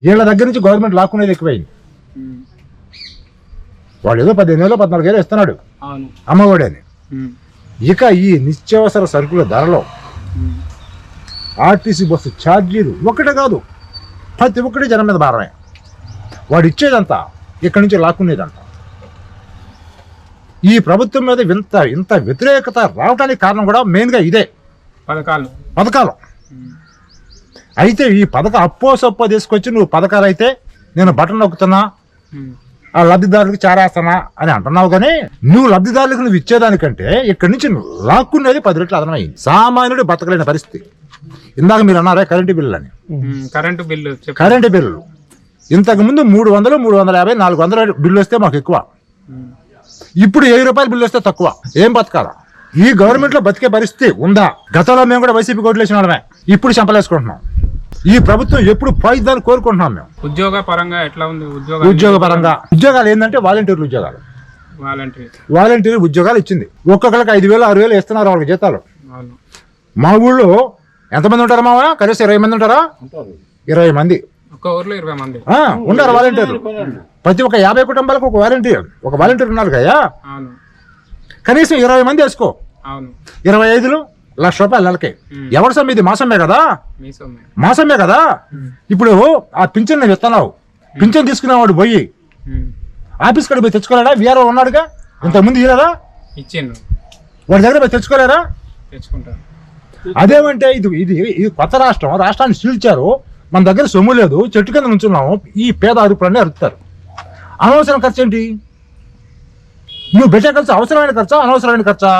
వీళ్ళ దగ్గర నుంచి గవర్నమెంట్ లాక్కునేది ఎక్కువైంది. వాడు ఏదో 15,000 14,000 ఇస్తున్నాడు అమ్మఒడని. ఇక ఈ నిత్యావసర సరుకుల ధరలో ఆర్టీసీ బస్సు ఛార్జీలు ఒకటే కాదు, ప్రతి ఒక్కటి జనం మీద భారమే. వాడు ఇచ్చేదంతా ఇక్కడి నుంచి లాక్కునేదంతా. ఈ ప్రభుత్వం మీద ఇంత వ్యతిరేకత రావడానికి కారణం కూడా మెయిన్గా ఇదే పథకాలు. అయితే ఈ అప్పో సప్పో తీసుకొచ్చి నువ్వు పథకాలు అయితే నేను బటన్ నొక్కుతున్నా ఆ లబ్ధిదారులకు చేరేస్తానా అని అంటున్నావు, కానీ నువ్వు లబ్ధిదారులకు నువ్వు ఇచ్చేదానికంటే ఇక్కడి నుంచి లాక్కునేది 10 రెట్లు అదనమైంది. సామాన్యుడు బతకలేని పరిస్థితి. ఇందాక మీరు అన్నారే కరెంటు బిల్లు అని. కరెంటు బిల్లు ఇంతకుముందు 300, 350, 400 బిల్లు వస్తే మాకు ఎక్కువ. ఇప్పుడు 1000 రూపాయలు బిల్లు వస్తే తక్కువ. ఏం బతకాలా? ఈ గవర్నమెంట్ లో బతికే పరిస్థితి ఉందా? గతంలో మేము కూడా వైసీపీ కోట్లు వేసిన వాళ్ళమే, ఇప్పుడు చంపలేసుకుంటున్నాం. ఈ ప్రభుత్వం ఎప్పుడు పోయిద్దాన్ని కోరుకుంటున్నాం మేము. ఉద్యోగ పరంగా ఎట్లా ఉంది? ఉద్యోగాలు ఏంటంటే వాలంటీర్లు ఉద్యోగాలు, వాలంటీర్ ఉద్యోగాలు ఇచ్చింది. ఒక్కొక్కరికి 5,000, 6,000 ఇస్తున్నారు వాళ్ళకి జీతాలు. మా ఊళ్ళో ఎంతమంది ఉంటారు మావా? కనీసం 20 మంది ఉంటారా? 20 మంది ఉంటారు వాలంటీర్లు. ప్రతి ఒక్క 50 కుటుంబాలకు ఒక వాలంటీర్ ఉన్నారు కదా. కనీసం 20 మంది వేసుకో, 25 లక్ష రూపాయలు నెలకి. ఎవరి సొమ్ము ఇది? మాసమ్మే కదా. ఇప్పుడు ఆ పింఛన్ నువ్వు ఇస్తున్నావు, పింఛన్ తీసుకునేవాడు పోయి ఆఫీస్ కాడ పోయి తెచ్చుకోలేడా? వీఆర్ఓ ఉన్నాడుగా, ఇంతకుముందు ఇయ్యలేదా? వాడి దగ్గర పోయి తెచ్చుకోలేరా? అదేమంటే ఇది కొత్త రాష్ట్రాన్ని చీల్చారు. మన దగ్గర సొమ్ము లేదు, చెట్టు కింద నుంచున్నాము. ఈ పేద అరుపులన్నీ అరుపుతారు. అనవసరం ఖర్చు ఏంటి? నువ్వు పెట్టే ఖర్చు అవసరమైన ఖర్చా, అనవసరమైన ఖర్చా?